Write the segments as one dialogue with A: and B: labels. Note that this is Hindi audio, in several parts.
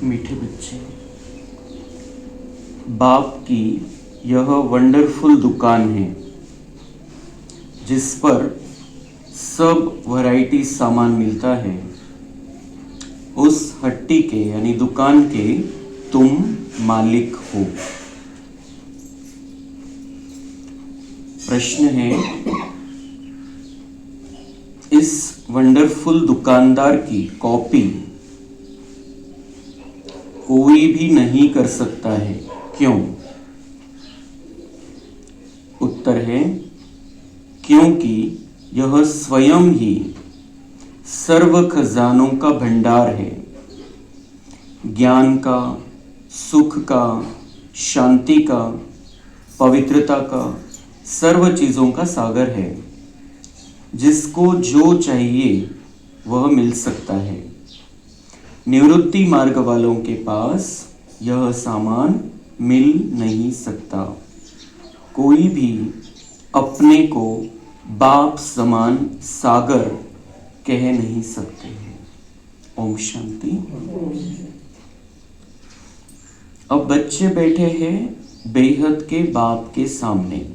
A: मीठे बच्चे, बाप की यह वंडरफुल दुकान है जिस पर सब वैरायटी सामान मिलता है। उस हट्टी के यानी दुकान के तुम मालिक हो। प्रश्न है, इस वंडरफुल दुकानदार की कॉपी कोई भी नहीं कर सकता है, क्यों? उत्तर है, क्योंकि यह स्वयं ही सर्व खजानों का भंडार है। ज्ञान का, सुख का, शांति का, पवित्रता का, सर्व चीजों का सागर है। जिसको जो चाहिए वह मिल सकता है। निवृत्ति मार्ग वालों के पास यह सामान मिल नहीं सकता। कोई भी अपने को बाप समान सागर कह नहीं सकते हैं। ओम शांति। अब बच्चे बैठे हैं बेहद के बाप के सामने।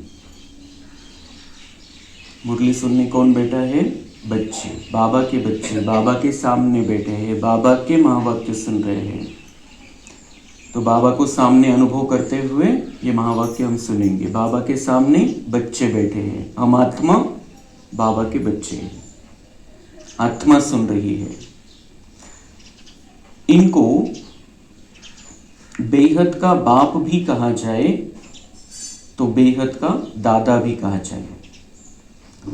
A: मुरली सुनने कौन बैठा है? बच्चे, बाबा के बच्चे बाबा के सामने बैठे हैं, बाबा के महावाक्य सुन रहे हैं। तो बाबा को सामने अनुभव करते हुए ये महावाक्य हम सुनेंगे। बाबा के सामने बच्चे बैठे हैं, हम आत्मा बाबा के बच्चे हैं, आत्मा सुन रही है। इनको बेहद का बाप भी कहा जाए तो बेहद का दादा भी कहा जाए।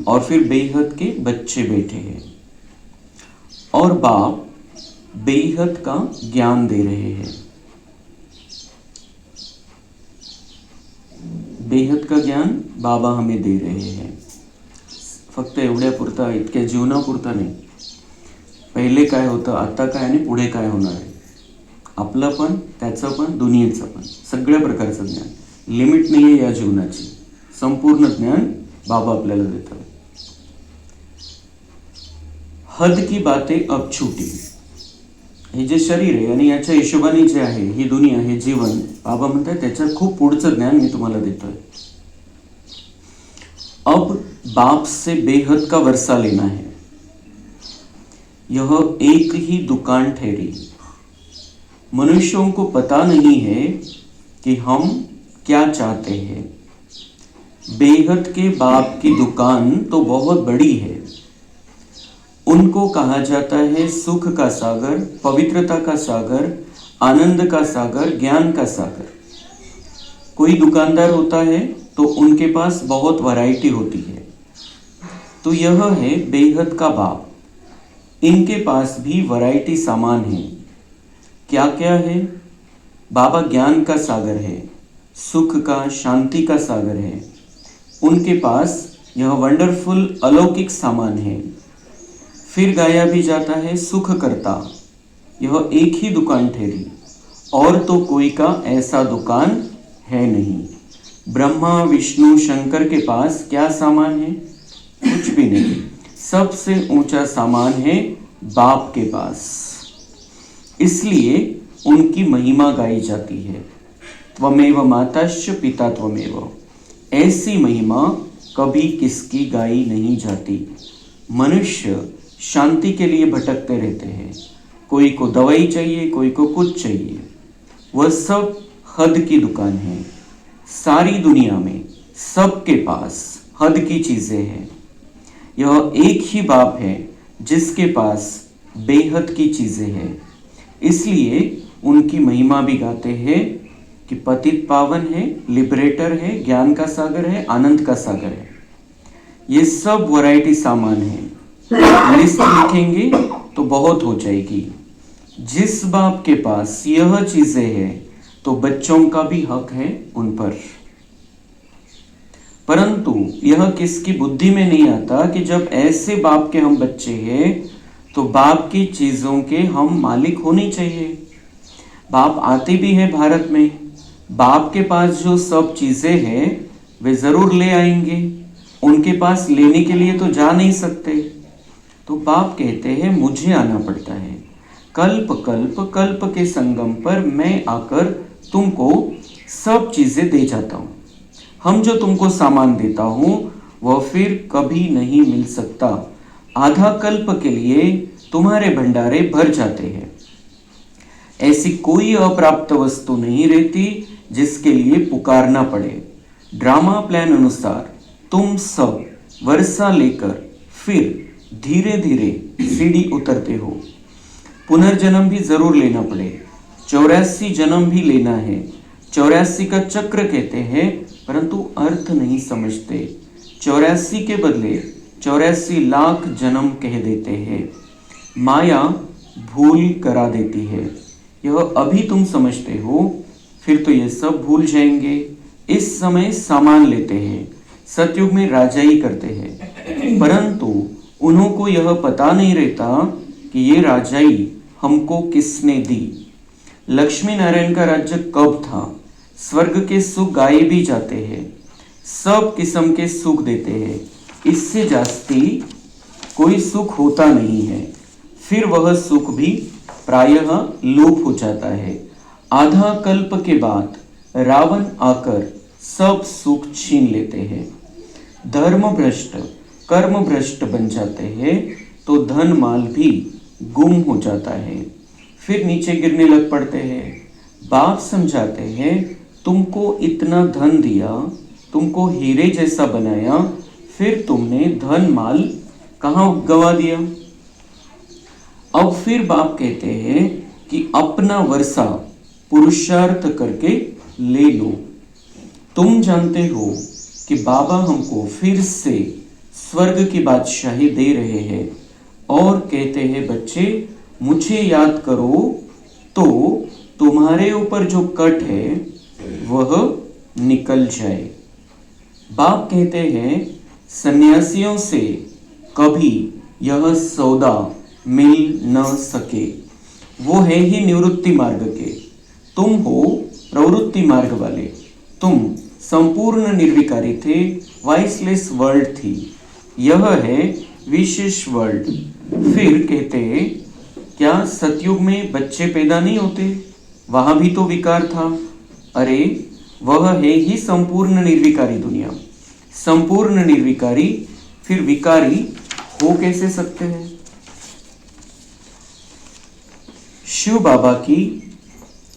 A: और फिर बेहद के बच्चे बैठे हैं और बाप बेहद का ज्ञान दे रहे हैं। बेहद का ज्ञान बाबा हमें दे रहे हैं। फक्त एवढ्यापुरता, इतक्या जीवनापुरता नाही। पहिले काय होतं, आता काय आणि पुढे काय होणार आहे, आपलं पण, त्याचं पण, दुनियेचं पण, सगळ्या प्रकारचं ज्ञान। लिमिट नाही आहे या जीवनाची, संपूर्ण ज्ञान बाबा आपल्याला देतात। हद की बातें अब छूटी। हे जे शरीर आहे आणि याच्या हिशोबाने जे आहे, ही दुनिया, हे जीवन, बाबा म्हणतात त्याच्यात खूप पुढचं ज्ञान मी तुम्हाला देतोय। अब बाप से बेहद का वर्षा लेना है। यह एक ही दुकान ठहरी। मनुष्यों को पता नहीं है कि हम क्या चाहते हैं। बेहद के बाप की दुकान तो बहुत बड़ी है। उनको कहा जाता है सुख का सागर, पवित्रता का सागर, आनंद का सागर, ज्ञान का सागर। कोई दुकानदार होता है तो उनके पास बहुत वैरायटी होती है। तो यह है बेहद का बाप। इनके पास भी वैरायटी सामान है। क्या क्या है? बाबा ज्ञान का सागर है, सुख का, शांति का सागर है। उनके पास यह वंडरफुल अलौकिक सामान है। फिर गाया भी जाता है सुख करता। यह एक ही दुकान ठहरी, और तो कोई का ऐसा दुकान है नहीं। ब्रह्मा, विष्णु, शंकर के पास क्या सामान है? कुछ भी नहीं। सबसे ऊंचा सामान है बाप के पास। इसलिए उनकी महिमा गाई जाती है। त्वमेव माताश्च पिता त्वमेव। ऐसी महिमा कभी किसकी गाई नहीं जाती। मनुष्य शांति के लिए भटकते रहते हैं। कोई को दवाई चाहिए, कोई को कुछ चाहिए। वह सब हद की दुकान है। सारी दुनिया में सबके पास हद की चीजें हैं। यह एक ही बाप है जिसके पास बेहद की चीजें हैं। इसलिए उनकी महिमा भी गाते हैं कि पतित पावन है, लिबरेटर है, ज्ञान का सागर है, आनंद का सागर है। ये सब वैरायटी सामान है। लिस्ट लिखेंगे तो बहुत हो जाएगी। जिस बाप के पास यह चीजें हैं तो बच्चों का भी हक है उन पर। परंतु यह किसकी बुद्धि में नहीं आता कि जब ऐसे बाप के हम बच्चे हैं तो बाप की चीजों के हम मालिक होने चाहिए। बाप आते भी हैं भारत में, बाप के पास जो सब चीजें हैं वे जरूर ले आएंगे। उनके पास लेने के लिए तो जा नहीं सकते। तो बाप कहते हैं मुझे आना पड़ता है, कल्प कल्प कल्प के संगम पर मैं आकर तुमको सब चीजें दे जाता हूँ। हम जो तुमको सामान देता हूँ वह फिर कभी नहीं मिल सकता। आधा कल्प के लिए तुम्हारे भंडारे भर जाते हैं। ऐसी कोई अप्राप्त वस्तु नहीं रहती जिसके लिए पुकारना पड़े। ड्रामा प्लान अनुसार तुम सब वर्षा लेकर फिर धीरे धीरे सीढ़ी उतरते हो। पुनर्जन्म भी जरूर लेना पड़े। 84 जन्म भी लेना है। 84 का चक्र कहते हैं, परंतु अर्थ नहीं समझते। 84 के बदले 84 लाख जन्म कह देते हैं। माया भूल करा देती है। यह अभी तुम समझते हो, फिर तो ये सब भूल जाएंगे। इस समय सामान लेते हैं, सतयुग में राजाई करते हैं, परंतु उन्हों को यह पता नहीं रहता कि ये राजाई हमको किसने दी। लक्ष्मी नारायण का राज्य कब था? स्वर्ग के सुख गाए भी जाते हैं, सब किस्म के सुख देते हैं, इससे जास्ती कोई सुख होता नहीं है। फिर वह सुख भी प्रायः लोप हो जाता है। आधा कल्प के बाद रावण आकर सब सुख छीन लेते हैं। धर्म भ्रष्ट कर्म भ्रष्ट बन जाते हैं तो धन माल भी गुम हो जाता है, फिर नीचे गिरने लग पड़ते हैं। बाप समझाते हैं, तुमको इतना धन दिया, तुमको हीरे जैसा बनाया, फिर तुमने धन माल कहाँ गवा दिया। अब फिर बाप कहते हैं कि अपना वर्षा पुरुषार्थ करके ले लो। तुम जानते हो कि बाबा हमको फिर से स्वर्ग की बादशाही दे रहे हैं और कहते हैं, बच्चे मुझे याद करो तो तुम्हारे ऊपर जो कट है वह निकल जाए। बाप कहते हैं, सन्यासियों से कभी यह सौदा मिल न सके। वो है ही निवृत्ति मार्ग के, तुम हो प्रवृत्ति मार्ग वाले। तुम संपूर्ण निर्विकारी थे, वाइसलेस वर्ल्ड थी, यह है विशेष वर्ल्ड। फिर कहते क्या सतयुग में बच्चे पैदा नहीं होते? वहां भी तो विकार था। अरे वह है ही संपूर्ण निर्विकारी दुनिया। संपूर्ण निर्विकारी फिर विकारी हो कैसे सकते हैं? शिव बाबा की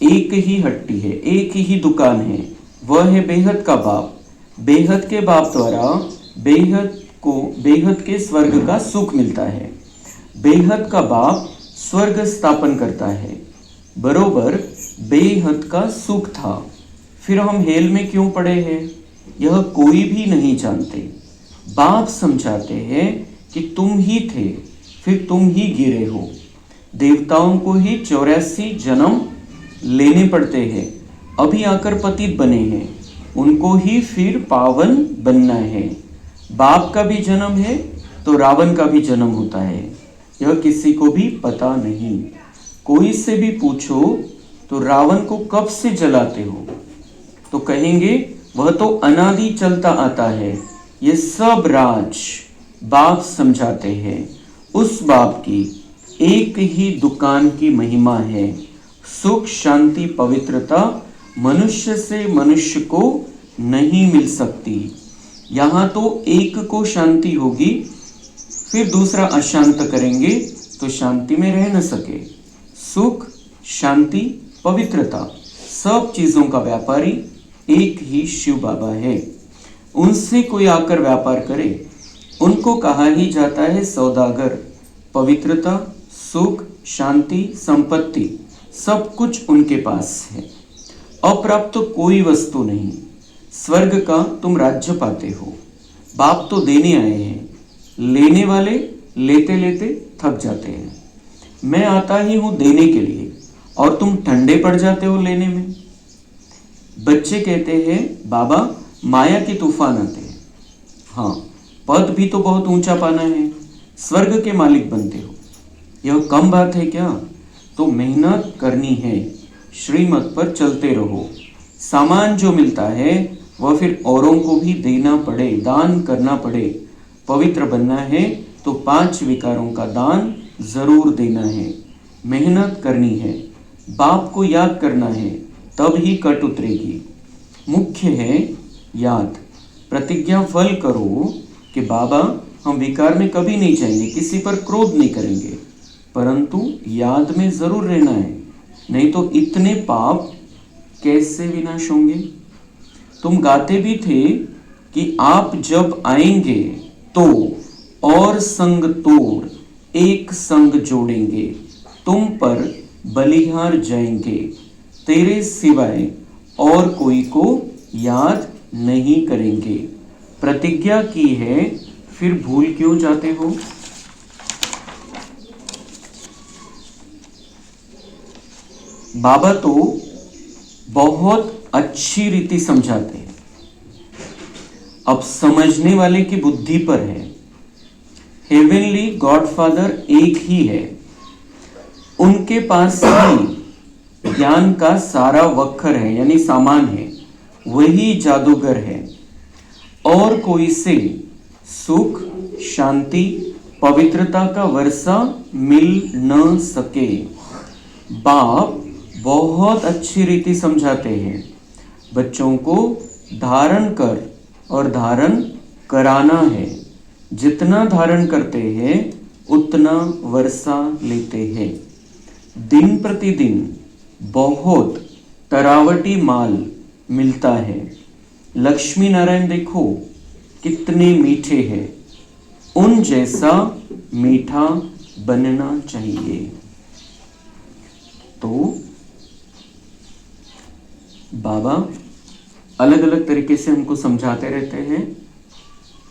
A: एक ही हट्टी है, एक ही दुकान है, वह है बेहद का बाप। बेहद के बाप द्वारा बेहद को बेहद के स्वर्ग का सुख मिलता है। बेहद का बाप स्वर्ग स्थापन करता है, बरोबर बेहद का सुख था। फिर हम हेल में क्यों पड़े हैं, यह कोई भी नहीं जानते। बाप समझाते हैं कि तुम ही थे, फिर तुम ही गिरे हो। देवताओं को ही 84 जन्म लेने पड़ते हैं, अभी आकर पतित बने हैं, उनको ही फिर पावन बनना है। बाप का भी जन्म है तो रावण का भी जन्म होता है, यह किसी को भी पता नहीं। कोई से भी पूछो तो रावण को कब से जलाते हो, तो कहेंगे वह तो अनादि चलता आता है। ये सब राज बाप समझाते हैं। उस बाप की एक ही दुकान की महिमा है, सुख शांति पवित्रता मनुष्य से मनुष्य को नहीं मिल सकती। यहाँ तो एक को शांति होगी, फिर दूसरा अशांत करेंगे तो शांति में रह न सके। सुख शांति पवित्रता सब चीजों का व्यापारी एक ही शिव बाबा है। उनसे कोई आकर व्यापार करे, उनको कहा ही जाता है सौदागर। पवित्रता सुख शांति संपत्ति सब कुछ उनके पास है। अप्राप्त तो कोई वस्तु नहीं। स्वर्ग का तुम राज्य पाते हो, बाप तो देने आए हैं, लेने वाले लेते लेते थक जाते हैं। मैं आता ही हूं देने के लिए और तुम ठंडे पड़ जाते हो लेने में। बच्चे कहते हैं बाबा माया के तूफान आते हैं। हाँ, पद भी तो बहुत ऊंचा पाना है, स्वर्ग के मालिक बनते हो, यह कम बात है क्या? तो मेहनत करनी है, श्रीमत पर चलते रहो। सामान जो मिलता है वह फिर औरों को भी देना पड़े, दान करना पड़े। पवित्र बनना है तो 5 विकारों का दान जरूर देना है। मेहनत करनी है, बाप को याद करना है, तब ही कट उतरेगी। मुख्य है याद। प्रतिज्ञा फल करो कि बाबा हम विकार में कभी नहीं जाएंगे, किसी पर क्रोध नहीं करेंगे, परंतु याद में जरूर रहना है, नहीं तो इतने पाप कैसे विनाश होंगे। तुम गाते भी थे कि आप जब आएंगे तो और संग तोड़ एक संग जोड़ेंगे, तुम पर बलिहार जाएंगे, तेरे सिवाय और कोई को याद नहीं करेंगे। प्रतिज्ञा की है, फिर भूल क्यों जाते हो। बाबा तो बहुत अच्छी रीति समझाते हैं, अब समझने वाले की बुद्धि पर है। हेवनली गॉडफादर एक ही है, उनके पास ही ज्ञान का सारा वक्र है, यानी सामान है, वही जादूगर है। और कोई से सुख, शांति, पवित्रता का वर्षा मिल न सके। बाप बहुत अच्छी रीति समझाते हैं, बच्चों को धारण कर और धारण कराना है। जितना धारण करते हैं उतना वर्षा लेते हैं। दिन प्रतिदिन बहुत तरावटी माल मिलता है। लक्ष्मी नारायण देखो कितने मीठे हैं, उन जैसा मीठा बनना चाहिए। तो बाबा अलग अलग तरीके से हमको समझाते रहते हैं।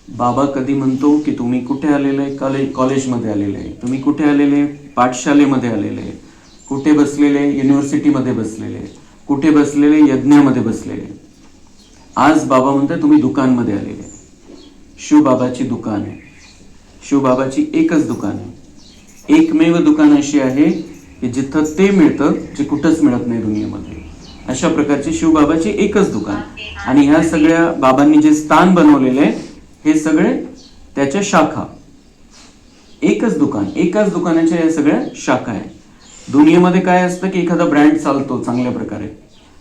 A: बाबा कधी म्हणतो की तुम्ही कुठे आलेले, कॉलेजमध्ये आलेले, तुम्ही कुठे आलेले, पाठशालेमध्ये आलेले, कुठे बसलेले, युनिव्हर्सिटीमध्ये बसलेले, कुठे बसलेले, यज्ञामध्ये बसलेले। आज बाबा म्हणतात तुम्ही दुकानमध्ये आलेले। शिवबाबाची दुकान आहे, शिवबाबाची एकच दुकान आहे, एकमेव दुकान अशी आहे की जिथं ते मिळतं जे कुठंच मिळत नाही दुनियेमध्ये। अशा प्रकारची शिवबाबाची एकच दुकान, आणि ह्या सगळ्या बाबांनी जे स्थान बनवलेले हे सगळे त्याच्या शाखा। एकच दुकान, एकाच दुकानाच्या या सगळ्या शाखा आहे। दुनियेमध्ये काय असतं की एखादा ब्रँड चालतो चांगल्या प्रकारे,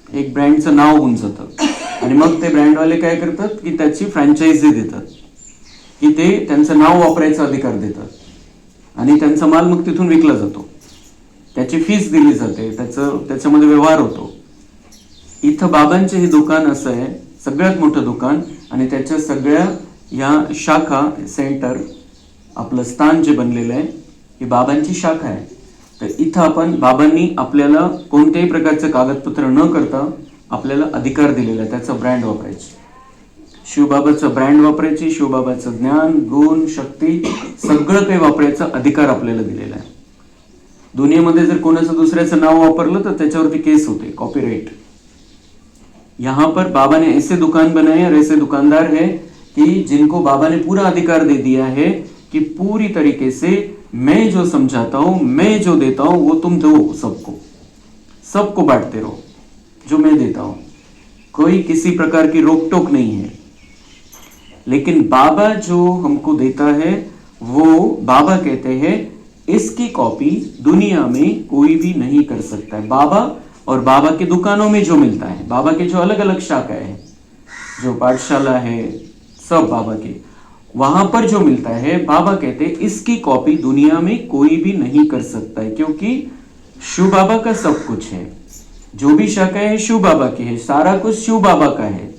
A: एक ब्रँडचं नाव होऊन जातं, आणि मग ते ब्रँडवाले काय करतात की त्याची फ्रँचायझी देतात, की ते त्यांचं नाव वापरायचा अधिकार देतात, आणि त्यांचा माल मग तिथून विकला जातो, त्याची फीस दिली जाते, त्याच्यामध्ये व्यवहार होतो। इथं बाबांचे हे दुकान असं आहे, सगळ्यात मोठं दुकान, आणि त्याच्या सगळ्या या शाखा, सेंटर, आपलं स्थान जे बनलेलं आहे ही बाबांची शाखा आहे। तर इथं आपण बाबांनी आपल्याला कोणत्याही प्रकारचं कागदपत्र न करता आपल्याला अधिकार दिलेला आहे त्याचा ब्रँड वापरायची, शिवबाबाचं ब्रँड वापरायची, शिवबाबाचं ज्ञान, गुण, शक्ती सगळं काही वापरायचा अधिकार आपल्याला दिलेला आहे। दुनियेमध्ये जर कोणाचं दुसऱ्याचं नाव वापरलं तर त्याच्यावरती केस होते, कॉपीराइट। यहाँ पर बाबा ने ऐसे दुकान बनाए और ऐसे दुकानदार है कि जिनको बाबा ने पूरा अधिकार दे दिया है कि पूरी तरीके से मैं जो समझाता हूं, मैं जो देता हूं वो तुम दो, सबको बांटते रहो, जो मैं देता हूं। कोई किसी प्रकार की रोक टोक नहीं है। लेकिन बाबा जो हमको देता है वो बाबा कहते हैं इसकी कॉपी दुनिया में कोई भी नहीं कर सकता है। बाबा और बाबा के दुकानों में जो मिलता है, बाबा के जो अलग अलग शाखाएं हैं, जो पाठशाला है, सब बाबा के, वहां पर जो मिलता है बाबा कहते हैं इसकी कॉपी दुनिया में कोई भी नहीं कर सकता है, क्योंकि शिव बाबा का सब कुछ है। जो भी शाखा है शिव बाबा की है, सारा कुछ शिव बाबा का है।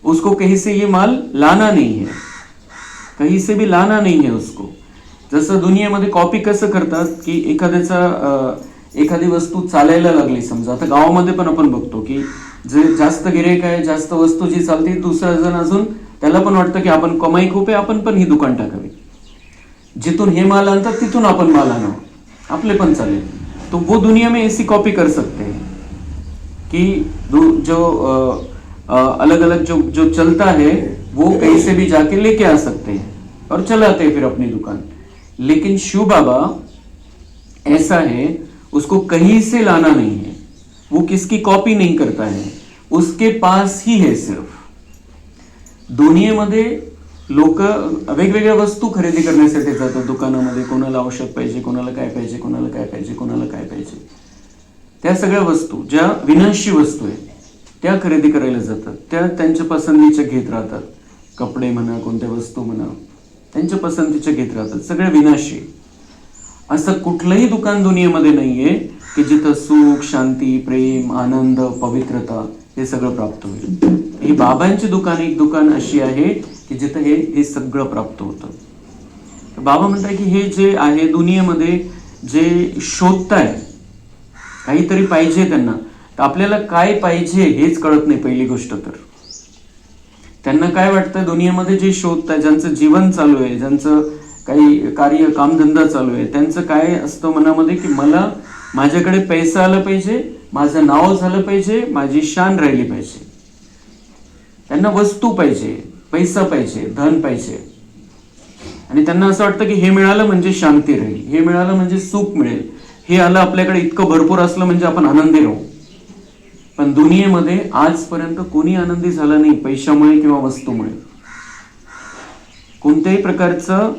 A: उसको कहीं से ये माल लाना नहीं है, कहीं से भी लाना नहीं है उसको। जसं दुनियेमध्ये कॉपी कसं करतात की एखादी वस्तू चालायला लागली, समजा आता गावामध्ये पण आपण बघतो की जे जास्त गिराईक आहे, जास्त वस्तू जी चालते, दुसरा जण अजून त्याला पण वाटतं की आपण कमाई खूप आहे, आपण पण ही दुकान टाकावी, जिथून हे माल आणतात तिथून आपण माल आणावं, आपले पण चालेल। तो वो दुनिया में ऐसी कॉपी कर सकते हैं कि जो अलग अलग जो चलता है वो कहीं से भी जाके लेके आ सकते हैं और चलाते हैं फिर अपनी दुकान। लेकिन शिव बाबा ऐसा है, उसको कहीं से लाना नहीं है, वो किसकी कॉपी नहीं करता है, उसके पास ही है। सिर्फ दुनियेमध्ये लोक वेगवेगळ्या वस्तू खरेदी करण्यासाठी जातात दुकानामध्ये. कोणाला औषध पाहिजे, कोणाला काय पाहिजे, कोणाला काय पाहिजे, कोणाला काय पाहिजे. त्या सगळ्या वस्तू ज्या विनाशी वस्तू आहेत त्या खरेदी करायला जातात. त्या त्यांच्या पसंतीच्या घेत राहतात. कपडे म्हणा, कोणत्या वस्तू म्हणा, त्यांच्या पसंतीच्या घेत राहतात. सगळ्या विनाशी. असं कुठलंही दुकान दुनियेमध्ये नाहीये की जिथं सुख, शांती, प्रेम, आनंद, पवित्रता हे सगळं प्राप्त होईल. ही बाबांची दुकान एक दुकान अशी आहे की जिथं हे सगळं प्राप्त होतं. बाबा म्हणतात की हे जे आहे दुनियेमध्ये जे शोधताय, काहीतरी पाहिजे त्यांना, तर आपल्याला काय पाहिजे हेच कळत नाही पहिली गोष्ट तर. त्यांना काय वाटतं दुनियेमध्ये जे शोधताय, ज्यांचं जीवन चालू आहे, ज्यांचं काही कार्य कामधंदा चालू आहे, त्यांचं काय असतं मनामध्ये की मला माझ्याकडे पैसा आला पाहिजे, माझं नाव झालं पाहिजे, माझी शान राहिली पाहिजे. त्यांना वस्तू पाहिजे, पैसा पाहिजे, धन पाहिजे. आणि त्यांना असं वाटतं की हे मिळालं म्हणजे शांती राहील, हे मिळालं म्हणजे सुख मिळेल, हे आलं आपल्याकडे इतकं भरपूर असलं म्हणजे आपण आनंदी राहू. पण दुनियेमध्ये आजपर्यंत कोणी आनंदी झाला नाही पैशामुळे किंवा वस्तूमुळे. कोणत्याही प्रकारचं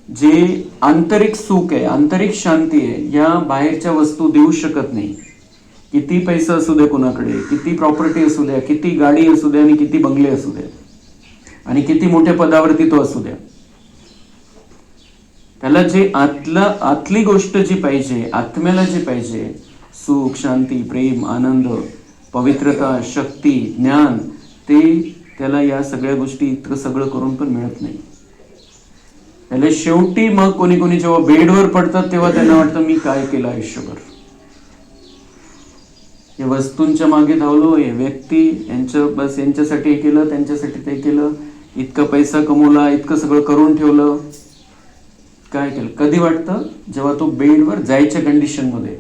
A: जे आंतरिक सुख आहे, आंतरिक शांती आहे, या बाहेरच्या वस्तू देऊ शकत नाही. किती पैसा असू द्या कोणाकडे, किती प्रॉपर्टी असू द्या, किती गाडी असू द्या आणि किती बंगले असू द्या आणि किती मोठ्या पदावरती तो असू द्या, त्याला जे आतली गोष्ट जी पाहिजे, आत्म्याला जे पाहिजे, सुख, शांती, प्रेम, आनंद, पवित्रता, शक्ती, ज्ञान, ते त्याला या सगळ्या गोष्टी इतकं सगळं करून पण मिळत नाही. त्याला शेवटी मग कोणी जेव्हा बेडवर पडतात तेव्हा त्यांना वाटतं मी काय केलं आयुष्यभर. या वस्तूंच्या मागे धावलो, हे व्यक्ती यांच्यासाठी हे केलं, त्यांच्यासाठी ते केलं, इतका पैसा कमवला, इतकं सगळं करून ठेवलं. काय केलं? कधी वाटतं? जेव्हा तो बेडवर जायच्या कंडिशन मध्ये,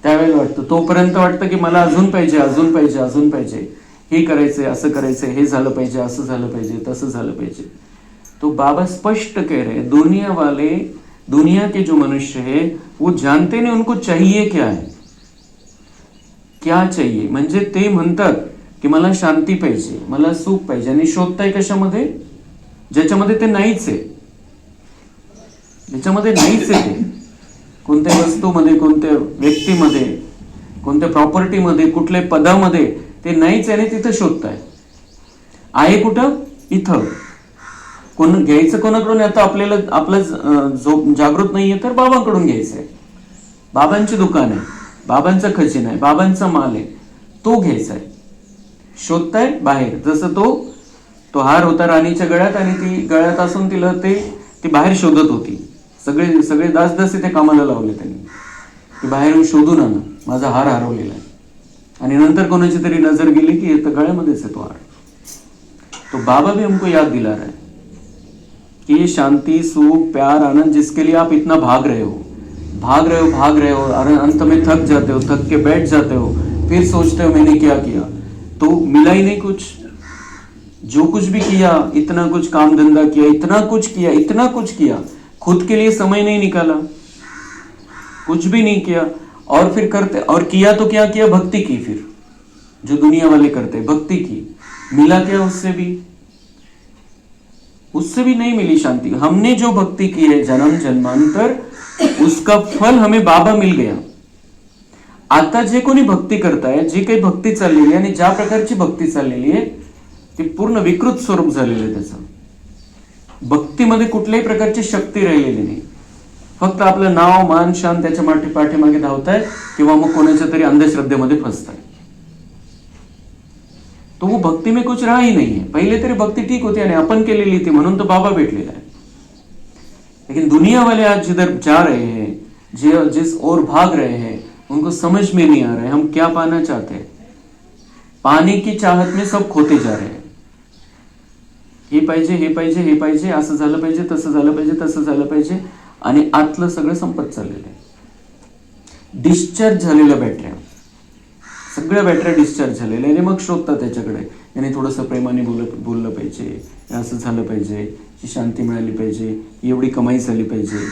A: त्यावेळेला वाटतं. तोपर्यंत वाटतं की मला अजून पाहिजे, अजून पाहिजे, अजून पाहिजे, हे करायचंय, असं करायचंय, हे झालं पाहिजे, असं झालं पाहिजे, तसं झालं पाहिजे. तो बाबा स्पष्ट कह रहे हैं, दुनिया के जो मनुष्य है वो जानते नहीं उनको चाहिए क्या है, क्या चाहिए. म्हणजे ते म्हणतात की मला शांती पाहिजे, मला सुख पाहिजे, आणि शोधताय कशामध्ये? ज्याच्यामध्ये ते नाहीच आहे, ज्याच्यामध्ये नाहीच आहे ते. कोणत्या वस्तूमध्ये, कोणत्या व्यक्तीमध्ये, कोणत्या प्रॉपर्टीमध्ये, कुठल्या पदामध्ये ते नाहीच आहे आणि तिथं शोधताय. आहे कुठं? इथं. कोण घ्यायचं कोणाकडून? आता आपल्याला आपलं जागृत नाहीये तर बाबांकडून घ्यायचंय. बाबांची दुकान आहे, बाबांचा खजिना आहे, बाबांचा माल आहे, तो घ्यायचा आहे. शोधताय बाहेर. जसं तो हार होता राणीच्या गळ्यात आणि ती गळ्यात असून तिला ती बाहेर शोधत होती. सगळे दास इथे कामाला लावले त्यांनी की बाहेरून शोधून आणा, माझा हार हरवलेला आहे. आणि नंतर कोणाची तरी नजर गेली की गळ्यामध्येच आहे तो हार. तो बाबा भी हमको याद दिला रहा है कि ये शांति, सुख, प्यार, आनंद जिसके लिए आप इतना भाग रहे हो, अंत में थक जाते हो, थक के बैठ जाते हो, फिर सोचते हो मैंने क्या किया, तो मिला ही नहीं कुछ. जो कुछ भी किया, इतना कुछ काम धंधा किया, इतना कुछ किया, खुद के लिए समय नहीं निकाला, कुछ भी नहीं किया. और फिर करते, और किया तो क्या किया? भक्ति की. फिर जो दुनिया वाले करते, भक्ति की. मिला क्या उससे भी नहीं मिली शांति. हमने जो भक्ति की है जन्म जन्मांतर, उसका फल हमें बाबा मिल गया. आता जे कोणी भक्ती करताय, जी काही भक्ती चाललेली आहे आणि ज्या प्रकारची भक्ती चाललेली आहे ती पूर्ण विकृत स्वरूप झालेलं आहे त्याचं. भक्तीमध्ये कुठल्याही प्रकारची शक्ती राहिलेली नाही. फक्त आपलं नाव, मान, शान त्याच्या पाठीमागे धावताय किंवा मग कोणाच्या तरी अंधश्रद्धेमध्ये फसताय. तो वो भक्ति में कुछ रहा ही नहीं है. पहिले तरी भक्ती ठीक होती आणि आपण केलेली थी म्हणून तो बाबा भेटलेला आहे. लेकिन दुनिया वाले आज जिधर जा रहे हैं, जिस ओर भाग रहे हैं, उनको समझ में नहीं आ रहा है हम क्या पाना चाहते हैं. पाने की चाहत में सब खोते जा रहे हैं. हे पाहिजे, हे पाहिजे, हे पाहिजे, असं झालं पाहिजे, तसं झालं पाहिजे, तसं झालं पाहिजे, आणि आतलं सगळं संपत चाललेलं आहे. डिस्चार्ज झालेल्या बॅटऱ्या, सगळ्या बॅटऱ्या डिस्चार्ज झालेल्या आणि मग शोधतात त्याच्याकडे. याने थोडंसं प्रेमाने बोललं पाहिजे, असं झालं पाहिजे, ही शांती मिळाली पाहिजे, एवढी कमाई झाली पाहिजे.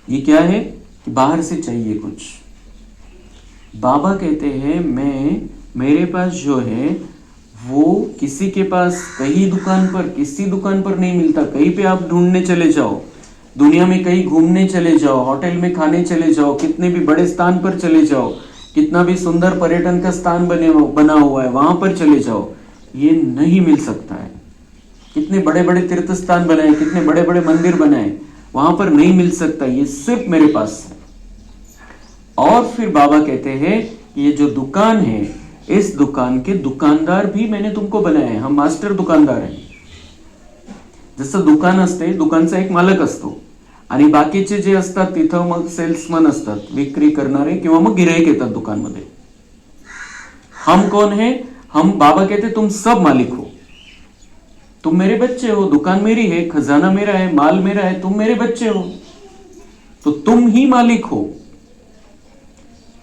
A: ये क्या है कि बाहर से चाहिए कुछ. बाबा कहते हैं मेरे पास जो है वो किसी के पास कहीं दुकान पर, किसी दुकान पर नहीं मिलता। कहीं पे आप ढूंढने चले जाओ, दुनिया में कहीं घूमने चले जाओ, होटल में खाने चले जाओ, कितने भी बड़े स्थान पर चले जाओ, कितना भी सुंदर पर्यटन का स्थान बना हुआ है वहां पर चले जाओ, ये नहीं मिल सकता है। कितने बड़े बड़े तीर्थ स्थान बनाए, कितने बड़े बड़े मंदिर बनाए, वहां पर नहीं मिल सकता, ये सिर्फ मेरे पास है। और फिर बाबा कहते हैं कि ये जो दुकान है, इस दुकान के दुकानदार भी मैंने तुमको बनाया है। हम मास्टर दुकानदार हैं। जसं दुकान असते, दुकानचा एक मालक असतो आणि बाकीचे जे असतात तिथं मग सेल्समन असतात, विक्री करणारे, किंवा मग गिराईक येतात दुकानमध्ये। हम कौन है? हम, बाबा कहते तुम सब मालिक हो, तुम मेरे बच्चे हो, दुकान मेरी है, खजाना मेरा है, माल मेरा है, तुम मेरे बच्चे हो, तो तुम ही मालिक हो।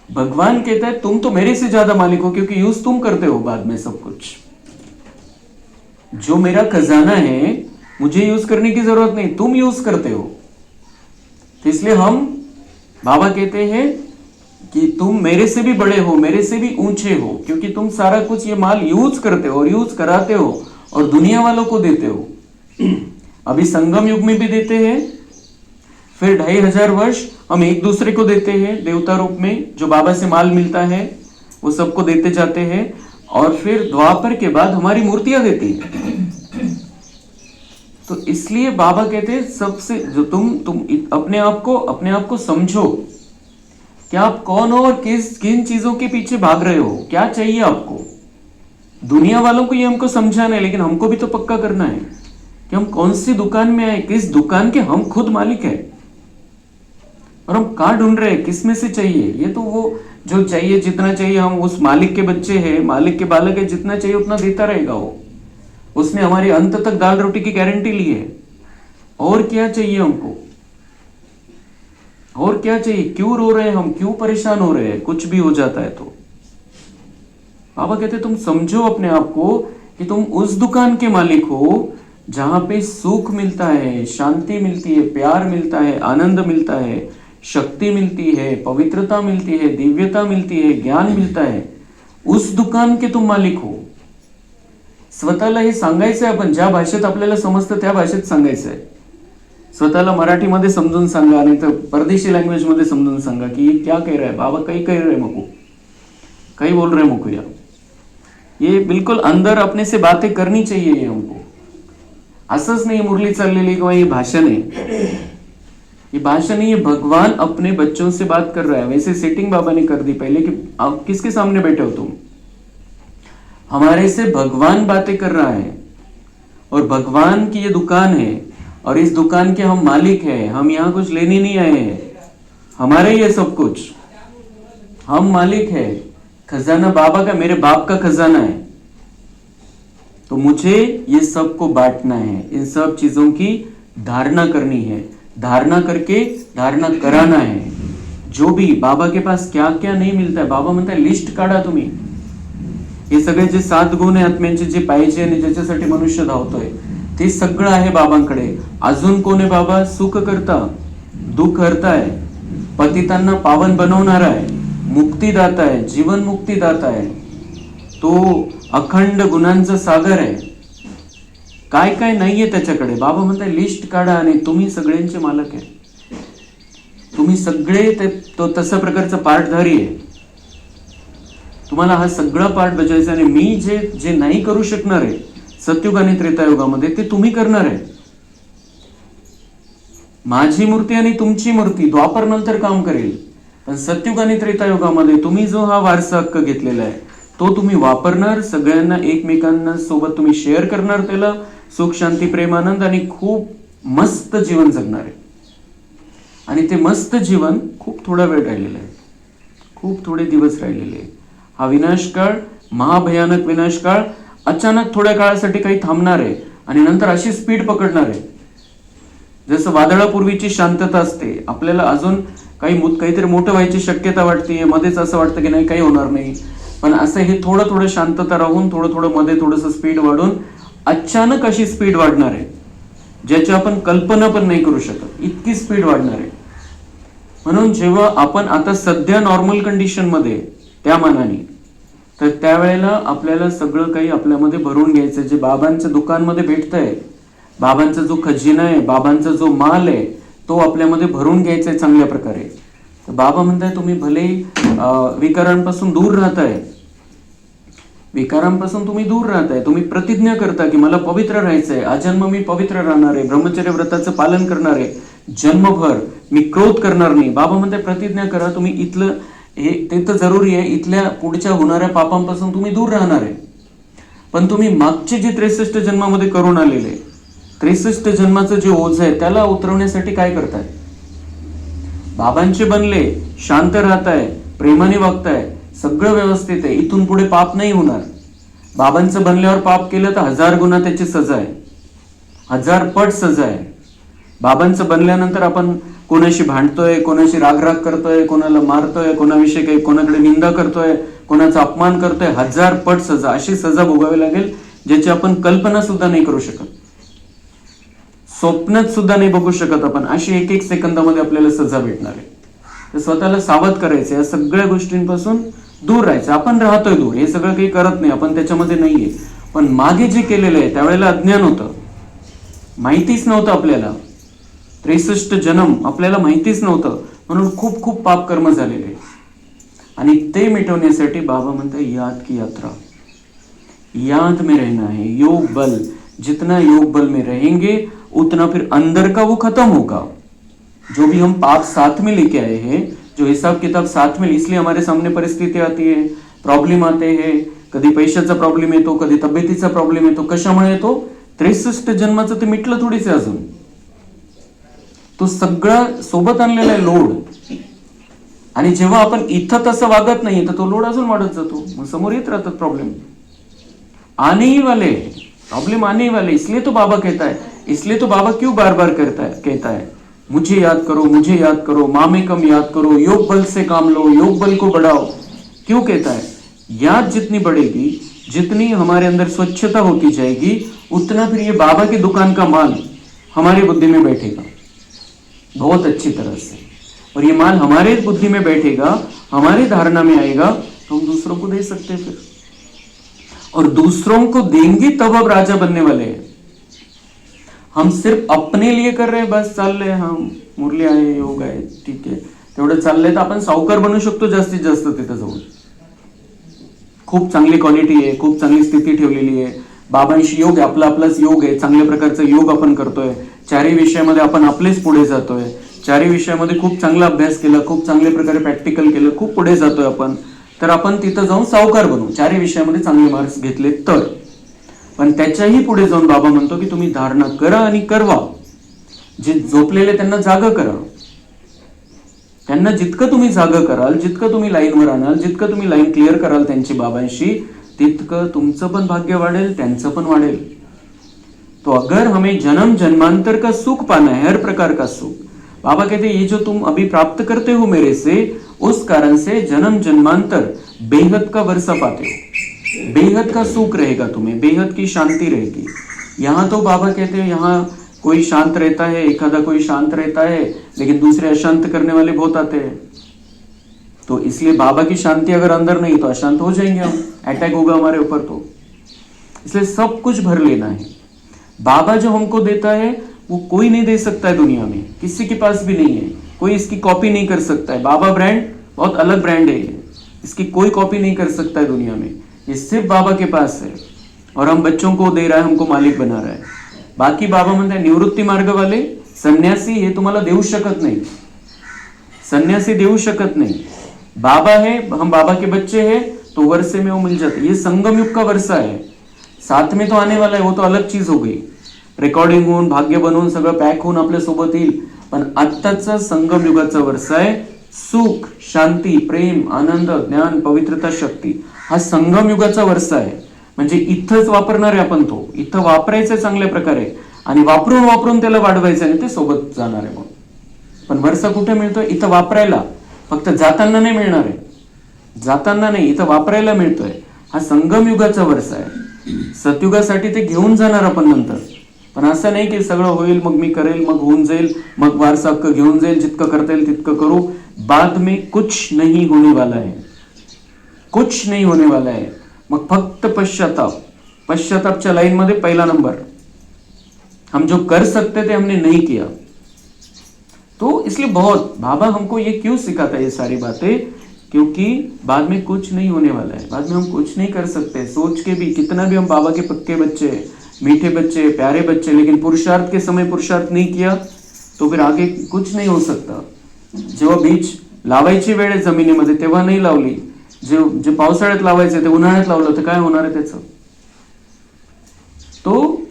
A: भगवान कहता है तुम तो मेरे से ज्यादा मालिक हो, क्योंकि यूज तुम करते हो बाद में सब कुछ। जो मेरा खजाना है मुझे यूज करने की जरूरत नहीं, तुम यूज करते हो। तो इसलिए हम, बाबा कहते हैं कि तुम मेरे से भी बड़े हो, मेरे से भी ऊंचे हो, क्योंकि तुम सारा कुछ ये माल यूज करते हो और यूज कराते हो और दुनिया वालों को देते हो। अभी संगम युग में भी देते हैं, फिर 2500 वर्ष हम एक दूसरे को देते हैं देवता रूप में, जो बाबा से माल मिलता है वो सबको देते जाते हैं, और फिर द्वापर के बाद हमारी मूर्तियां देती है। तो इसलिए बाबा कहते हैं सबसे जो तुम अपने आप को समझो कि आप कौन हो और किन चीजों के पीछे भाग रहे हो, क्या चाहिए आपको। दुनिया वालों को ये हमको समझाना है, लेकिन हमको भी तो पक्का करना है कि हम कौन सी दुकान में आए, किस दुकान के हम खुद मालिक है, और हम कहां ढूंढ रहे हैं, किस में से चाहिए। ये तो वो जो चाहिए, जितना चाहिए, हम उस मालिक के बच्चे हैं, मालिक के बालक है, जितना चाहिए उतना देता रहेगा वो। उसने हमारी अंत तक दाल रोटी की गारंटी ली है। और क्या चाहिए हमको, और क्या चाहिए? क्यों रो रहे हैं हम, क्यों परेशान हो रहे हैं कुछ भी हो जाता है तो? बाबा कहते तुम समझो अपने आप को कि तुम उस दुकान के मालिक हो जहां पे सुख मिलता है, शांति मिलती है, प्यार मिलता है, आनंद मिलता है, शक्ति मिलती है, पवित्रता मिलती है, दिव्यता मिलती है, ज्ञान मिलता है। उस दुकान के तुम मालिक हो। स्वतःला हे सांगायचंय आपण, ज्या भाषेत आपल्याला समजतं त्या भाषेत सांगायचंय। स्वतःला मराठीमध्ये समजून सांगा, नाही तर परदेशी लँग्वेज मध्ये समजून सांगा कि ये क्या कह रहा है बाबा, कहीं कह रहे मुको, कहीं बोल रहे मुको यार। ये बिल्कुल अंदर अपने से बातें करनी चाहिए ये हमको। असंच नहीं मुरली चाललेली किंवा ये भाषण है, ये भाषण नहीं, ये भगवान अपने बच्चों से बात कर रहा है। वैसे सेटिंग बाबा ने कर दी पहले कि आप किसके सामने बैठे हो तुम, हमारे से भगवान बातें कर रहा है। और भगवान की ये दुकान है और इस दुकान के हम मालिक हैं। हम यहाँ कुछ लेने नहीं आए हैं, हमारे ही है सब कुछ, हम मालिक है। खजाना बाबा का, मेरे बाप का खजाना है, तो मुझे ये सबको बांटना है, इन सब चीजों की धारणा करनी है, धारणा करके धारणा कराना है। जो भी बाबा के पास क्या क्या नाही मिळत आहे, बाबा म्हणताय लिस्ट काढा तुम्ही। हे सगळे जे 7 गुण आहे आत्म्यांचे, जे पाहिजे आणि ज्याच्यासाठी मनुष्य धावतोय, ते सगळं आहे बाबांकडे। अजून कोण आहे बाबा? सुख करता, दुःख हरताय, पतितांना पावन बनवणारा आहे, मुक्तिदाता आहे, जीवन मुक्तिदाता आहे, तो अखंड गुणांचा सागर आहे। काय काय नाहीये त्याच्याकडे, बाबा म्हणताय लिस्ट काढा आणि तुम्ही सगळ्यांचे मालक आहे। तुम्ही सगळे तो तसा प्रकारचा पाठधारी आहे। तुम्हाला हा सगळा पाठ बजायचा आणि मी जे नाही करू शकणार आहे सत्युग आणि त्रेतायुगामध्ये, ते तुम्ही करणार आहे। माझी मूर्ती आणि तुमची मूर्ती द्वापर नंतर काम करेल, पण सत्युग आणि त्रेतायुगामध्ये तुम्ही जो हा वारसा हक्क घेतलेला आहे तो तुम्ही वापरणार, सगळ्यांना एकमेकांना सोबत तुम्ही शेअर करणार, त्याला सुख शांती प्रेम आनंद आणि खूप मस्त जीवन जगणार आहे। आणि ते मस्त जीवन खूप थोडा वेळ राहिलेला आहे, खूप थोडे दिवस राहिलेले आहे। हा विनाशकाळ, महाभयानक विनाशकाळ अचानक थोड्या काळासाठी काही थांबणार आहे आणि नंतर अशी स्पीड पकडणार आहे। जसं वादळापूर्वीची शांतता असते, आपल्याला अजून काहीतरी मोठं व्हायची शक्यता वाटते, मध्येच असं वाटतं की नाही काही होणार नाही, पण असं हे थोडं थोडं शांतता राहून थोडं थोडं मध्ये थोडंसं स्पीड वाढून अचानक अशी स्पीड वाढणार आहे ज्याची आपण कल्पना पण नाही करू शकत, इतकी स्पीड वाढणार आहे। म्हणून जेव्हा आपण आता सध्या नॉर्मल कंडिशन मध्ये त्या मानाने तर त्यावेळेला आपल्याला सगळं काही आपल्यामध्ये भरून घ्यायचं. जे बाबांच्या दुकानमध्ये भेटतंय, बाबांचा जो खजिना आहे, बाबांचा जो माल आहे, तो आपल्यामध्ये भरून घ्यायचा आहे चांगल्या प्रकारे. तर बाबा म्हणताय तुम्ही भले विकारांपासून दूर राहताय, विकारांपासून तुम्ही दूर राहताय, तुम्ही प्रतिज्ञा करता की मला पवित्र राहायचंय, आजन्म मी पवित्र राहणार आहे, ब्रह्मचर्य व्रताचं पालन करणार आहे, जन्मभर मी क्रोध करणार नाही. बाबा म्हणताय प्रतिज्ञा करा, तुम्ही इथलं हे ते तर जरुरी आहे, इथल्या पुढच्या होणाऱ्या पापांपासून तुम्ही दूर राहणार आहे. पण तुम्ही मागचे जे 63 जन्मामध्ये करून आलेले, 63 जन्माचं जे ओझ आहे त्याला उतरवण्यासाठी काय करताय? बाबांचे बनले, शांत राहताय, प्रेमाने वागताय, सगळं व्यवस्थित आहे, इथून पुढे पाप नाही होणार. बाबांचं बनल्यावर पाप केलं तर 1000 गुणा त्याची सजा आहे, 1000 पट सजा आहे. बाबांचं बनल्यानंतर आपण कोणाशी भांडतोय, कोणाशी रागराग करतोय, कोणाला मारतोय, कोणाविषयी काही कोणाकडे निंदा करतोय, कोणाचा अपमान करतोय, 1000 पट सजा, अशी सजा भोगावी लागेल ज्याची आपण कल्पना सुद्धा नाही करू शकत, स्वप्नात सुद्धा नाही बघू शकत आपण. अशी 1-1 सेकंदामध्ये आपल्याला सजा भेटणार आहे. तर स्वतःला सावध करायचं, या सगळ्या गोष्टींपासून दूर राहायचं. आपण राहतोय दूर, हे सगळं काही करत नाही, आपण त्याच्यामध्ये नाहीये. पण मागे जे केलेलं आहे त्यावेळेला अज्ञान होतं, माहितीच नव्हतं आपल्याला. 63 जन्म आपल्याला माहितीच नव्हतं, म्हणून खूप खूप पाप कर्म झालेले. आणि ते मिटवण्यासाठी बाबा म्हणतात याद की यात्रा, याद में रहना है. योग बल, जितना योग बल में रहेंगे उतना फिर अंदर का वो खत्म होगा. जो भी हम पाप साथ में लेके आए हैं, जो हिसाब किताब साथ में, इसलिए हमारे सामने परिस्थिती आती है, प्रॉब्लेम आते हैं. कधी पैशाचा प्रॉब्लेम येतो, कधी तब्येतीचा प्रॉब्लेम येतो. कशामुळे येतो? 63 जन्माचं ते मिटलं थोडीच अजून. तो सगळं सोबत आणलेला आहे लोड. आणि जेव्हा आपण इथं तसं वागत नाही तर तो लोड अजून वाढत जातो, मग समोर येत राहतात प्रॉब्लेम. आने ही वाले प्रॉब्लम, आने ही वाले. इसलिए तो बाबा कहता है, इसलिए तो बाबा क्यों बार बार कहता है मुझे याद करो, मुझे याद करो, मामे कम याद करो, योग बल से काम लो, योग बल को बढ़ाओ. क्यों कहता है? याद जितनी बढ़ेगी, जितनी हमारे अंदर स्वच्छता होती जाएगी, उतना फिर ये बाबा की दुकान का माल हमारी बुद्धि में बैठेगा बहुत अच्छी तरह से. और ये माल हमारे बुद्धि में बैठेगा, हमारी धारणा में आएगा, तो हम दूसरों को दे सकते हैं फिर. और दूसरों को देंगे तब अब राजा बनने वाले हैं. हम सिर्फ अपने लिए कर रहे हैं, बस चाललंय, हम मुरली आहे, योग आहे, ठीक आहे, तेवढं चाललंय, तर आपण सावकार बनू शकतो जास्तीत जास्त तिथं जाऊन. खूप चांगली क्वालिटी आहे, खूप चांगली स्थिती ठेवलेली आहे, बाबांशी योग आहे, आपलाच योग आहे, चांगल्या प्रकारचा योग आपण करतोय, 4ही विषयामध्ये आपण आपलेच पुढे जातोय, 4ही विषयामध्ये खूप चांगला अभ्यास केला, खूप चांगल्या प्रकारे प्रॅक्टिकल केलं, खूप पुढे जातोय आपण, तर आपण तिथं जाऊन सावकार बनू, 4ही विषयामध्ये चांगले मार्क्स घेतले तर. पण त्याच्याही पुढे जाऊन बाबा म्हणतो की तुम्ही धारणा करा आणि करवा. जे झोपलेले त्यांना जागा करा. त्यांना जितकं तुम्ही जागा कराल, जितकं तुम्ही लाईनवर आणाल, जितकं तुम्ही लाईन क्लिअर कराल त्यांची बाबांशी, तितकं तुमचं पण भाग्य वाढेल, त्यांचं पण वाढेल. तो अगर हमें जन्म जन्मांतर का सुख पाना है, हर प्रकार का सुख, बाबा कहते ये जो तुम अभी प्राप्त करते हो मेरे से, उस कारण से जन्म जन्मांतर बेहद का वर्षा पाते हो, बेहद का सुख रहेगा तुम्हें, बेहद की शांति रहेगी. यहाँ तो बाबा कहते हैं यहाँ कोई शांत रहता है, एखादा कोई शांत रहता है, लेकिन दूसरे अशांत करने वाले बहुत आते हैं. तो इसलिए बाबा की शांति अगर अंदर नहीं तो अशांत हो जाएंगे हम, अटैक होगा हमारे ऊपर. तो इसलिए सब कुछ भर लेना है. बाबा जो हमको देता है वो कोई नहीं दे सकता है दुनिया में, किसी के पास भी नहीं है, कोई इसकी कॉपी नहीं कर सकता है. बाबा ब्रांड बहुत अलग ब्रांड है, इसकी कोई कॉपी नहीं कर सकता है दुनिया में, ये सिर्फ बाबा के पास है. और हम बच्चों को दे रहा है, हमको मालिक बना रहा है. बाकी बाबा म्हणते हैं निवृत्ती मार्ग वाले संन्यासी हे तुम्हाला देऊ शकत नाही, संन्यासी देऊ शकत नहीं. बाबा है, हम बाबा के बच्चे हैं, तो वर्षे में वो मिल जाते. ये संगम युग का वर्षा है, साथ में तो आने वाला है, वो तो अलग चीज हो गई. रेकॉर्डिंग होऊन, भाग्य बनवून, सगळं पॅक होऊन आपल्या सोबत येईल. पण आत्ताचा संगम युगाचा वर्षा आहे. सुख, शांती, प्रेम, आनंद, ज्ञान, पवित्रता, शक्ती, हा संगम युगाचा वर्षा आहे. म्हणजे इथंच वापरणार आहे आपण, तो इथं वापरायचं चांगल्या प्रकारे आणि वापरून वापरून त्याला वाढवायचं आणि ते सोबत जाणार आहे. मग पण वर्षा कुठे मिळतोय? इथं वापरायला. फक्त जाताना नाही मिळणार आहे, जाताना नाही, इथं वापरायला मिळतोय. हा संगम युगाचा वर्षा आहे. सतयुगासाठी ते घेऊन जाणार आपण नंतर. पण असं नाही की सगळं होईल मग मी करेल, मग होऊन जाईल, मग वारसा हक्क घेऊन जाईल, जितकं करता येईल तितकं करू. बाद में कुछ नहीं होने वाला है, कुछ नहीं होने वाला आहे. मग फक्त पश्चाताप. पश्चातापच्या लाइन मध्ये पहिला नंबर. हम जो कर सकते थे हमने नहीं किया. तो इसलिए बहुत बाबा हमको ये क्यों सिखाता है ये सारी बातें, क्योंकि बाद में कुछ नहीं होने वाला है. बाद में हम कुछ नहीं कर सकते. सोच के भी कितना भी हम बाबा के पक्के बच्चे, मीठे बच्चे, प्यारे बच्चे, लेकिन पुरुषार्थ के समय पुरुषार्थ नहीं किया तो फिर आगे कुछ नहीं हो सकता. जेव्हा बीज लावायची वेळ आहे जमिनीमध्ये तेव्हा नाही लावली, जे पावसाळ्यात लावायचे ते उन्हाळ्यात लावलं तर काय होणार आहे त्याचं. तो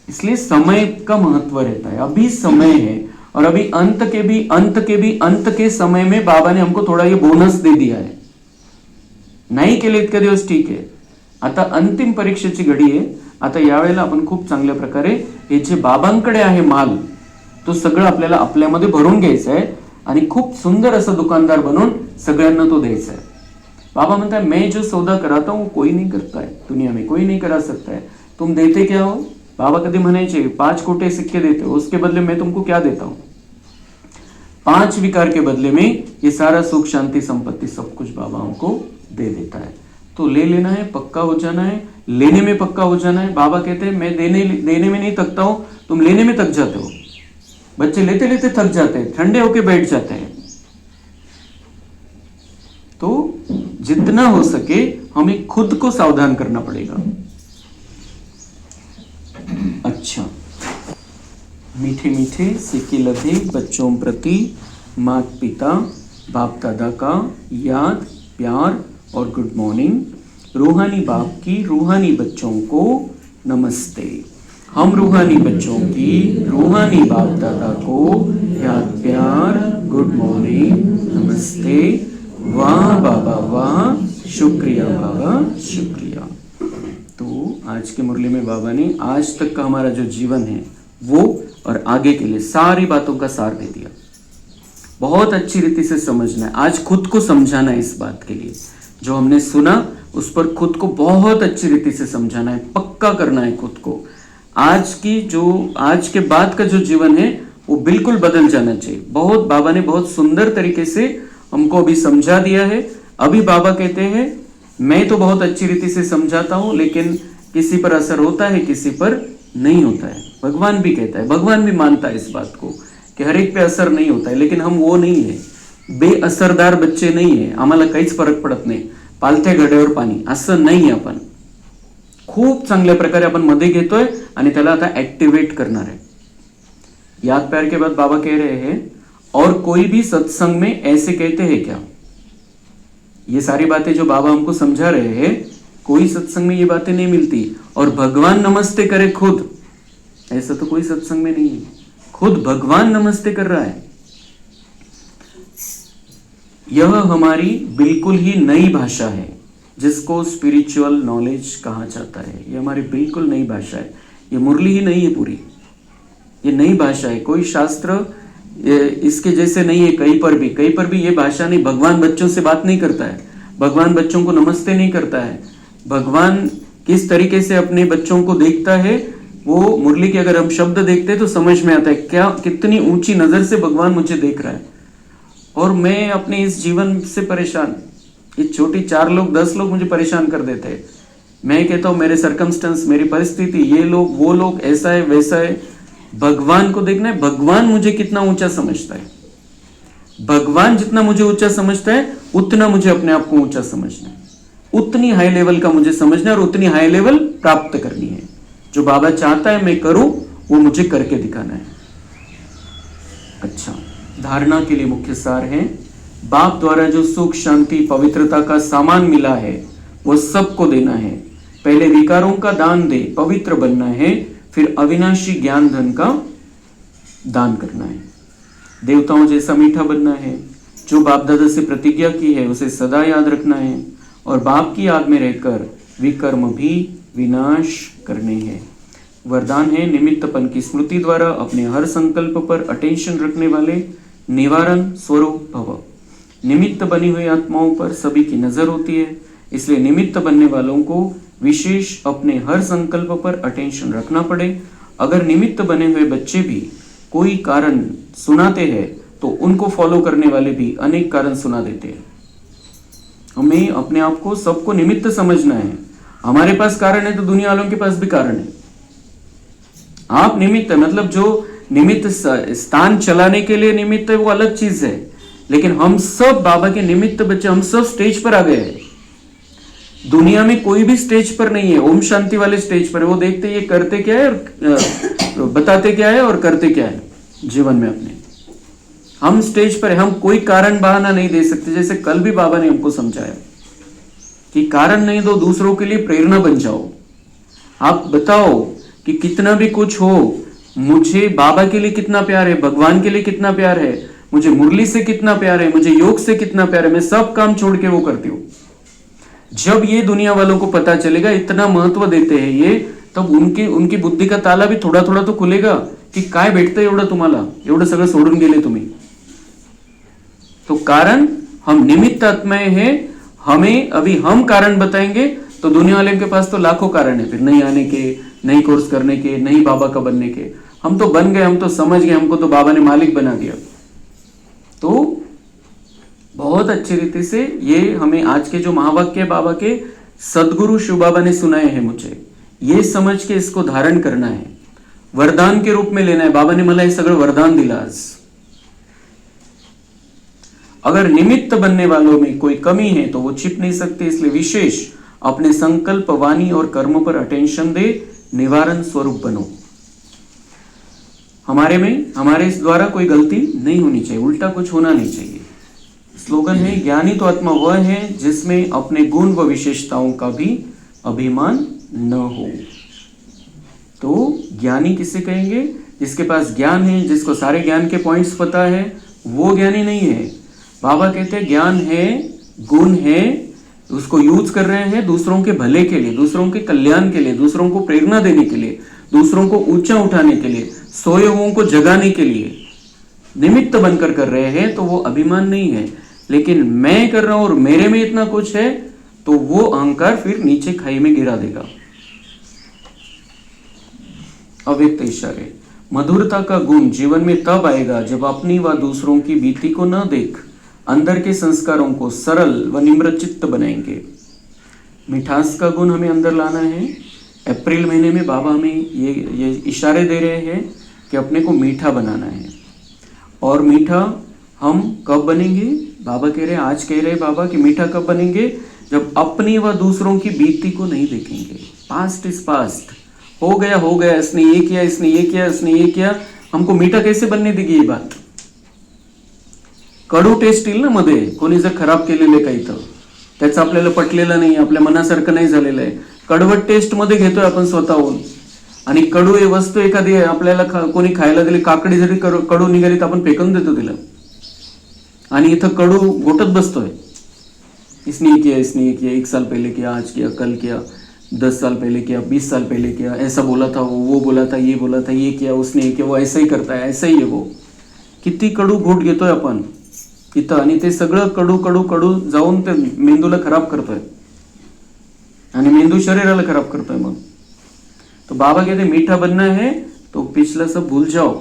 A: इसलिए समय का महत्व रहता है. अभी समय है और अभी अंत के समय में बाबा ने हमको थोड़ा ये बोनस दे दिया है. नाही केले इतके दिवस ठीक आहे, आता अंतिम परीक्षेची घडी आहे. आता यावेळेला आपण खूप चांगल्या प्रकारे हे जे बाबांकडे आहे माल तो सगळं आपल्याला आपल्यामध्ये भरून घ्यायचा आहे आणि खूप सुंदर असं दुकानदार बनून सगळ्यांना तो द्यायचा आहे. बाबा म्हणता है मैं जो सौदा कराता हूं वो कोई नहीं करता है दुनिया में, कोई नहीं करा सकता है. तुम देते क्या हो. बाबा कधी म्हणायचे 5 खोटे सिक्के देते हो, उसके बदले मैं तुमको क्या देता हूं. 5 विकार के बदले में ये सारा सुख शांति संपत्ति सब कुछ बाबा हमको दे देता है. तो ले लेना है, पक्का हो जाना है, लेने में पक्का हो जाना है. बाबा कहते हैं मैं देने में नहीं थकता हूं, तुम लेने में थक जाते हो. बच्चे लेते लेते थक जाते हैं, ठंडे होके बैठ जाते हैं. तो जितना हो सके हमें खुद को सावधान करना पड़ेगा. अच्छा, मीठे मीठे सिक्के लगे बच्चों प्रति माता पिता बाप दादा का याद, प्यार और गुड मॉर्निंग. रूहानी बाप की रूहानी बच्चों को नमस्ते. हम रूहानी बच्चों की रूहानी बाप दादा को याद, प्यार, गुड मॉर्निंग, नमस्ते. वाह बाबा वाह, शुक्रिया बाबा शुक्रिया. तो आज के मुरली में बाबा ने आज तक का हमारा जो जीवन है वो और आगे के लिए सारी बातों का सार दे दिया. बहुत अच्छी रीति से समझना है. आज खुद को समझाना है इस बात के लिए. जो हमने सुना उस पर खुद को बहुत अच्छी रीति से समझाना है, पक्का करना है खुद को. आज के बाद का जो जीवन है वो बिल्कुल बदल जाना चाहिए. बहुत बाबा ने बहुत सुंदर तरीके से हमको अभी समझा दिया है. अभी बाबा कहते हैं मैं तो बहुत अच्छी रीति से समझाता हूं, लेकिन किसी पर असर होता है, किसी पर नहीं होता है. भगवान भी कहता है, भगवान भी मानता है इस बात को कि हर एक पे असर नहीं होता है. लेकिन हम वो नहीं है, बेअसरदार बच्चे नहीं है. आम्हाला काहीच फरक पडत नाही, पालथ्या घड्यावर पाणी असं नाही. आपण खूप चांगल्या प्रकारे आपण मध्ये घेतोय आणि त्याला आता ऍक्टिव्हेट करणार आहे. याद प्यार के बाद बाबा कह रहे हैं और कोई भी सत्संग में ऐसे कहते हैं क्या. ये सारी बातें जो बाबा हमको समझा रहे हैं, कोई सत्संग में ये बातें नहीं मिलती. और भगवान नमस्ते करे खुद, ऐसा तो कोई सत्संग में नहीं है. खुद भगवान नमस्ते कर रहा है. यह हमारी बिल्कुल ही नई भाषा है जिसको स्पिरिचुअल नॉलेज कहा जाता है. ये हमारी बिल्कुल नई भाषा है. ये मुरली ही नहीं है पूरी, ये नई भाषा है. कोई शास्त्र इसके जैसे नहीं है. कहीं पर भी ये भाषा नहीं. भगवान बच्चों से बात नहीं करता है, भगवान बच्चों को नमस्ते नहीं करता है. भगवान किस तरीके से अपने बच्चों को देखता है वो मुरली के अगर हम शब्द देखते हैं तो समझ में आता है. क्या कितनी ऊंची नजर से भगवान मुझे देख रहा है. और मैं अपने इस जीवन से परेशान, ये छोटी 4 लोग 10 लोग मुझे परेशान कर देते हैं. मैं कहता हूं मेरे सर्कमस्टेंस, मेरी परिस्थिति, ये लोग वो लोग, ऐसा है वैसा है. भगवान को देखना है, भगवान मुझे कितना ऊंचा समझता है. भगवान जितना मुझे ऊंचा समझता है उतना मुझे अपने आप को ऊंचा समझना है. उतनी हाई लेवल का मुझे समझना है और उतनी हाई लेवल प्राप्त करनी है. जो बाबा चाहता है मैं करूं वो मुझे करके दिखाना है. अच्छा, धारणा के लिए मुख्य सार है, बाप द्वारा जो सुख शांति पवित्रता का सामान मिला है वो सबको देना है. पहले विकारों का दान दे, पवित्र बनना है, फिर अविनाशी ज्ञान धन का दान करना है. देवताओं जैसा मीठा बनना है. जो बाप दादा से प्रतिज्ञा की है उसे सदा याद रखना है और बाप की याद में रहकर विकर्म भी विनाश करने हैं. वरदान है, निमित्तपन की स्मृति द्वारा अपने हर संकल्प पर अटेंशन रखने वाले निवारण स्वरूप भव. निमित्त बनी हुई आत्माओं पर सभी की नजर होती है, इसलिए निमित्त बनने वालों को विशेष अपने हर संकल्प पर अटेंशन रखना पड़े. अगर निमित्त बने हुए बच्चे भी कोई कारण सुनाते हैं तो उनको फॉलो करने वाले भी अनेक कारण सुना देते हैं. हमें अपने आप को सबको निमित्त समझना है। हमारे पास कारण है तो दुनिया वालों के पास भी कारण है। आप निमित्त है, मतलब जो निमित्त स्थान चलाने के लिए निमित्त है वो अलग चीज है, लेकिन हम सब बाबा के निमित्त बच्चे, हम सब स्टेज पर आ गए हैं। दुनिया में कोई भी स्टेज पर नहीं है, ओम शांति वाले स्टेज पर है। वो देखते ये करते क्या है और बताते क्या है और करते क्या है जीवन में अपने। हम स्टेज पर है, हम कोई कारण बहाना नहीं दे सकते। जैसे कल भी बाबा ने हमको समझाया कि कारण नहीं दो, दूसरों के लिए प्रेरणा बन जाओ। आप बताओ कि कितना भी कुछ हो, मुझे बाबा के लिए कितना प्यार है, भगवान के लिए कितना प्यार है, मुझे मुरली से कितना प्यार है, मुझे योग से कितना प्यार है, मैं सब काम छोड़ के वो करती हूँ। जब ये दुनिया वालों को पता चलेगा इतना महत्व देते हैं ये, तब उनकी बुद्धी का ताला भी थोड़ा थोड़ा तो खुलेगा की काय भेटतं एवढं तुम्हाला, एवढं सगळं सोडून गेले तुम्ही। तो कारण हम निमित्त आत्माएं हैं, हमें अभी हम कारण बताएंगे तो दुनिया वाले के पास तो लाखों कारण है फिर नहीं आने के, नई कोर्स करने के, नहीं बाबा का बनने के। हम तो बन गए, हम तो समझ गए, हमको तो बाबा ने मालिक बना दिया। तो बहुत अच्छी रीति से ये हमें आज के जो महावाक्य बाबा के सदगुरु शिव बाबा ने सुनाए हैं, मुझे ये समझ के इसको धारण करना है, वरदान के रूप में लेना है। बाबा ने मला हे सगळं वरदान दिलं आज। अगर निमित्त बनने वालों में कोई कमी है तो वो छिप नहीं सकते, इसलिए विशेष अपने संकल्प, वाणी और कर्मों पर अटेंशन दे, निवारण स्वरूप बनो। हमारे इस द्वारा कोई गलती नहीं होनी चाहिए, उल्टा कुछ होना नहीं चाहिए। स्लोगन है, ज्ञानी तो आत्मा वह है जिसमें अपने गुण व विशेषताओं का भी अभिमान न हो। तो ज्ञानी किसे कहेंगे? जिसके पास ज्ञान है, जिसको सारे ज्ञान के पॉइंट्स पता है, वो ज्ञानी नहीं है। बाबा कहते हैं ज्ञान है, गुण है, उसको यूज कर रहे हैं दूसरों के भले के लिए, दूसरों के कल्याण के लिए, दूसरों को प्रेरणा देने के लिए, दूसरों को ऊंचा उठाने के लिए, सोए हुओं को जगाने के लिए निमित्त बनकर कर रहे हैं, तो वो अभिमान नहीं है। लेकिन मैं कर रहा हूं और मेरे में इतना कुछ है, तो वो अहंकार फिर नीचे खाई में गिरा देगा। अव्यक्त इशारे, मधुरता का गुण जीवन में तब आएगा जब अपनी व दूसरों की बीती को न देख अंदर के संस्कारों को सरल व निम्र चित्त बनाएंगे। मिठास का गुण हमें अंदर लाना है। अप्रैल महीने में बाबा हमें ये इशारे दे रहे हैं कि अपने को मीठा बनाना है। और मीठा हम कब बनेंगे? बाबा कह रहे हैं, आज कह रहे हैं बाबा कि मीठा कब बनेंगे? जब अपनी व दूसरों की बीती को नहीं देखेंगे। पास्ट इज पास्ट, हो गया, इसने ये किया, इसने ये किया, इसने ये किया, हमको मीठा कैसे बनने देगी ये बात? कडू टेस्ट येईल ना मध्ये, कोणी जर खराब केलेलं आहे काही तर त्याचं आपल्याला पटलेलं नाही, आपल्या मनासारखं नाही झालेलं आहे, कडवट टेस्ट मध्ये घेतोय आपण स्वतःहून। आणि कडू हे वस्तू एखादी आपल्याला कोणी खायला दिली, काकडी जरी कडू निघाली तर आपण फेकून देतो तिला, आणि इथं कडू घोटत बसतोय। इसने ये किया, एक साल पहले किया, आज किया, कल किया, 10 साल पहले किया, 20 साल पहले किया, ऐसा बोला था वो बोला था, ये बोला था, ये किया उसने, ये किया, वो ऐसा ही करता है, ऐसा ही है वो। किती कडू घोट घेतोय आपण इथं, आणि ते सगळं कडू कडू कडू जाऊन ते मेंदूला खराब करतोय आणि मेंदू शरीराला खराब करतोय। मग तो बाबा कहते मीठा बनना है तो पिछला सब भूल जाओ,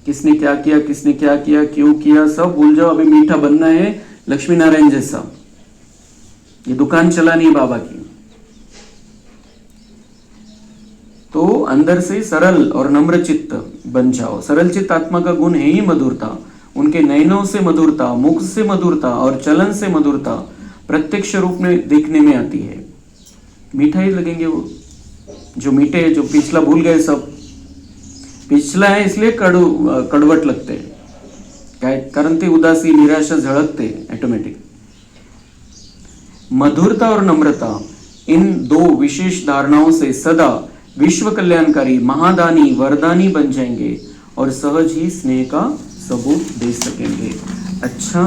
A: किसने क्या किया, क्यों किया, सब भूल जाओ। अभी मीठा बनना है लक्ष्मी नारायण जैसा, ये दुकान चलानी है बाबा की। तो अंदर से सरल और नम्र चित्त बन जाओ। सरल चित्त आत्मा का गुण है ही मधुरता। उनके नयनों से मधुरता, मुख से मधुरता और चलन से मधुरता प्रत्यक्ष रूप में देखने में आती है। मीठा ही लगेंगे वो जो मीठे है, जो पिछला भूल गए, सब पिछला है इसलिए कडवट लगते हैं, काय कारण ते उदासी, निराशा झळकते ऑटोमेटिक। मधुरता और नम्रता, इन दो विशेष धारणाओं से सदा विश्व कल्याणकारी, महादानी, वरदानी बन जाएंगे और सहज ही स्नेह का सबूत दे सकेंगे। अच्छा,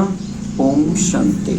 A: ओम शांति।